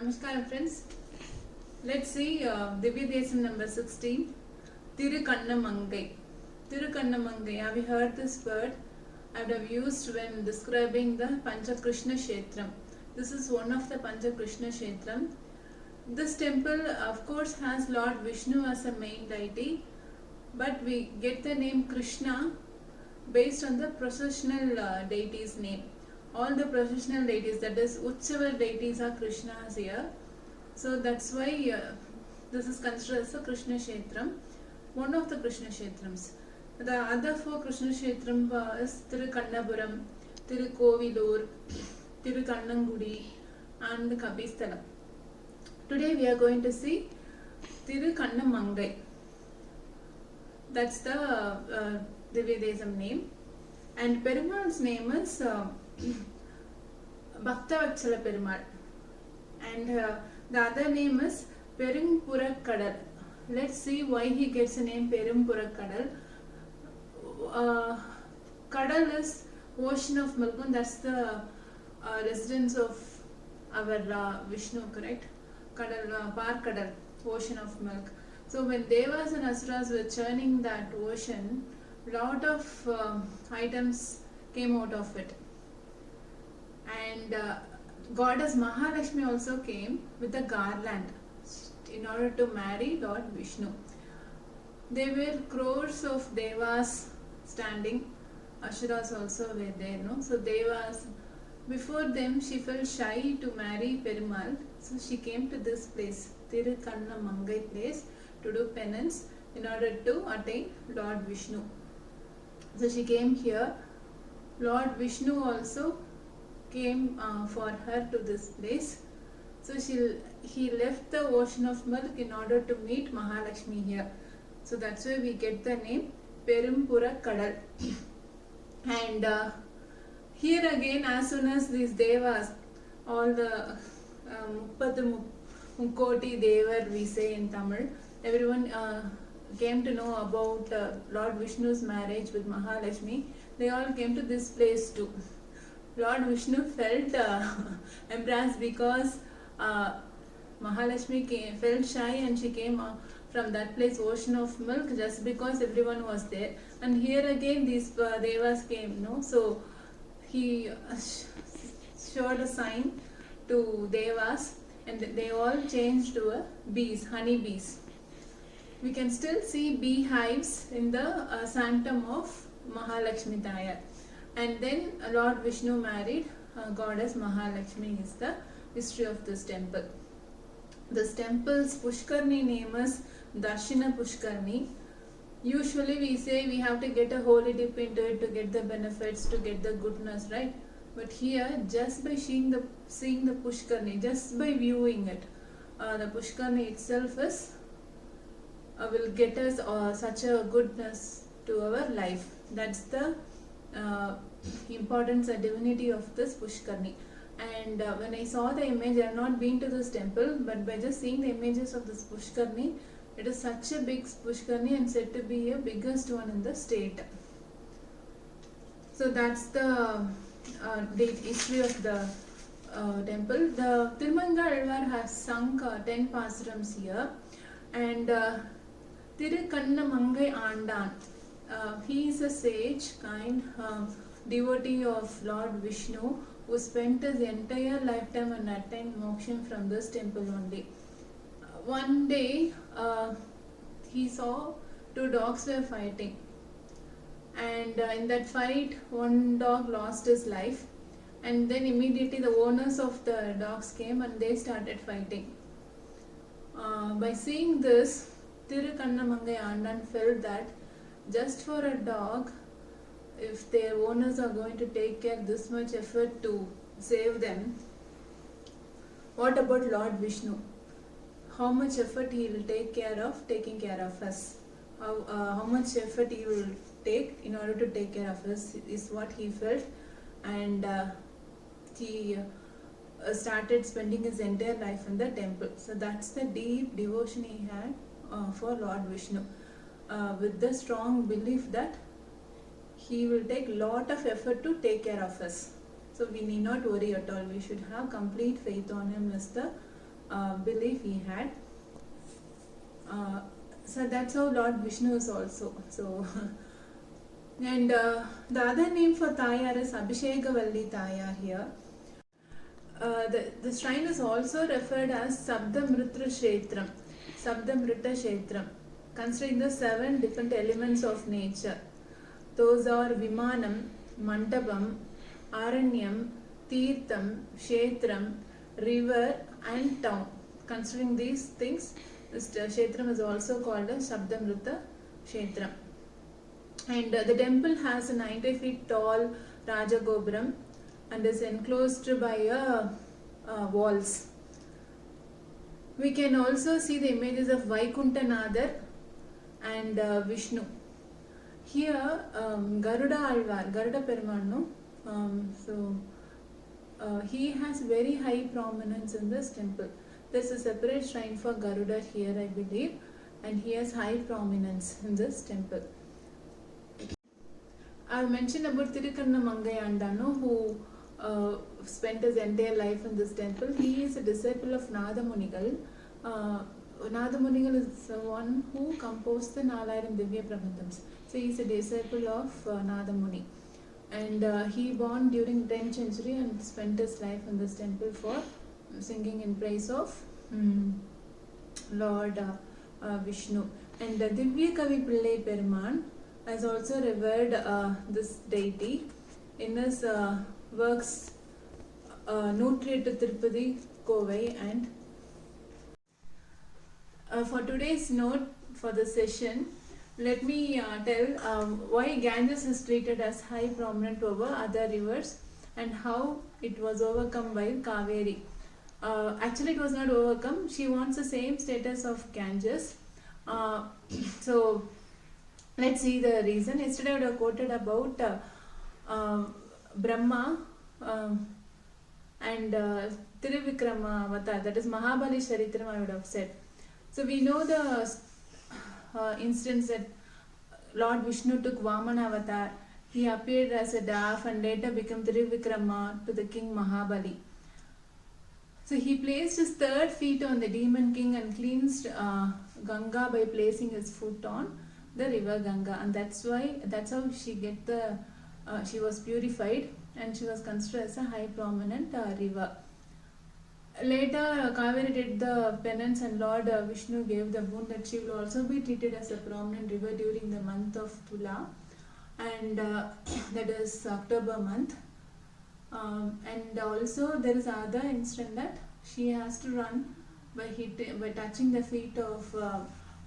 Namaskaram friends. Let's see Divya Desam number 16. Tirukannamangai. Tirukannamangai. Have you heard this word? I would have used when describing the Panchakrishna Kshetram. This is one of the Panchakrishna Kshetram. This temple of course has Lord Vishnu as a main deity, but we get the name Krishna based on the processional deity's name. All the processional deities, that is Utsavar deities, are Krishnas here. So that's why this is considered as a Krishna Kshetram, one of the Krishna Kshetrams. The other four Krishna Kshetram is Tirukannapuram, Tirukovilur, Tirukannangudi and Kabisthalam. Today we are going to see Tirukannamangai. That's the Divya Desam name. And Perumal's name is Bhaktavatsala Perumal. And the other name is Perumpurakkadal. Let's see why he gets the name Perumpurakkadal. Kadal is ocean of milk, and that's the residence of our Vishnu, correct? Kadal, Parkadal, ocean of milk. So when Devas and Asuras were churning that ocean, lot of items came out of it. And goddess Mahalakshmi also came with a garland in order to marry Lord Vishnu. There were crores of Devas standing. Asuras also were there, no? So Devas, before them she felt shy to marry Perumal. So she came to this place, Tirukannamangai place, to do penance in order to attain Lord Vishnu. So she came here. Lord Vishnu also came for her to this place. So he left the ocean of milk in order to meet Mahalakshmi here. So that's why we get the name Perumpurakkadal. And here again, as soon as these devas, all the Mukoti Devar we say in Tamil, everyone came to know about Lord Vishnu's marriage with Mahalakshmi. They all came to this place too. Lord Vishnu felt embarrassed because Mahalakshmi felt shy and she came from that place, ocean of milk, just because everyone was there. And here again these devas came, no? So he showed a sign to devas and they all changed to bees, honey bees. We can still see beehives in the sanctum of Mahalakshmi Tayar. And then Lord Vishnu married goddess Mahalakshmi is the history of this temple. This temple's Pushkarni name is Darshina Pushkarni. Usually we say we have to get a holy dip into it to get the benefits, to get the goodness, right? But here, just by seeing the Pushkarni, just by viewing it, the Pushkarni itself is will get us such a goodness to our life. That's the importance and divinity of this Pushkarni. And when I saw the image, I have not been to this temple, but by just seeing the images of this Pushkarni, it is such a big Pushkarni and said to be a biggest one in the state. So that's the history of the temple. The Tirumangal has sung 10 pasarams here, and Tirukannamangai Andan. He is a sage, kind devotee of Lord Vishnu, who spent his entire lifetime and attained moksha from this temple only. One day, he saw two dogs were fighting, and in that fight, one dog lost his life, and then immediately the owners of the dogs came and they started fighting. By seeing this, Tirukannamangai Andan felt that just for a dog, if their owners are going to take care this much effort to save them, what about Lord Vishnu? How much effort he will taking care of us? How much effort he will take in order to take care of us is what he felt, and he started spending his entire life in the temple. So that's the deep devotion he had for Lord Vishnu, with the strong belief that he will take lot of effort to take care of us. So we need not worry at all. We should have complete faith on him as the belief he had. So that's how Lord Vishnu is also. So and the other name for Tayar is Abhishekavalli Tayar here. The shrine is also referred as Sabdamrita Kshetram. Sabdamrita Kshetram, considering the 7 different elements of nature. Those are Vimanam, Mandapam, Aranyam, Tirtham, Kshetram, river and town. Considering these things, this Kshetram is also called as Sabdamrita Kshetram. And the temple has a 90 feet tall Rajagopuram and is enclosed by walls. We can also see the images of Vaikunthanadar and Vishnu. Here, Garuda Alvar, Garuda Perumal, he has very high prominence in this temple. There's a separate shrine for Garuda here, I believe, and he has high prominence in this temple. I've mentioned about Thirukanna Mangayandanu, who spent his entire life in this temple. He is a disciple of Nada Munigal. Nada Munigal is the one who composed the Nalayiram Divya Prabandhams. So he is a disciple of Nada Muni. And he born during 10th century and spent his life in this temple for singing in praise of Lord Vishnu. And Divya Kavi Pillai Peruman has also revered this deity in his works Nutriyettu Tirupati Kovai. And for today's note for the session, let me tell why Ganges is treated as high prominent over other rivers and how it was overcome by Kaveri. Actually, it was not overcome. She wants the same status of Ganges. So let's see the reason. Yesterday I would have quoted about Brahma and Trivikrama Avatar, that is Mahabali Charitram, I would have said. So we know the instance that Lord Vishnu took Vamana Avatar. He appeared as a dwarf and later became Trivikrama to the king Mahabali. So he placed his 3rd feet on the demon king and cleansed Ganga by placing his foot on the river Ganga, and that's how she was purified and she was considered as a high prominent river. Later, Kaveri did the penance and Lord Vishnu gave the boon that she will also be treated as a prominent river during the month of Tula, and that is October month. And also there is other incident that she has to run by touching the feet of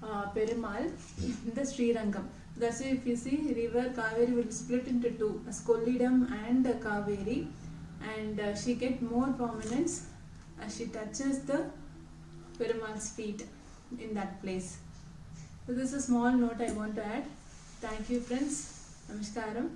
Perumal in the Srirangam. That's why if you see, river Kaveri will split into 2, as Kollidam and Kaveri, and she get more prominence as she touches the Perumal's feet in that place. So this is a small note I want to add. Thank you friends. Namaskaram.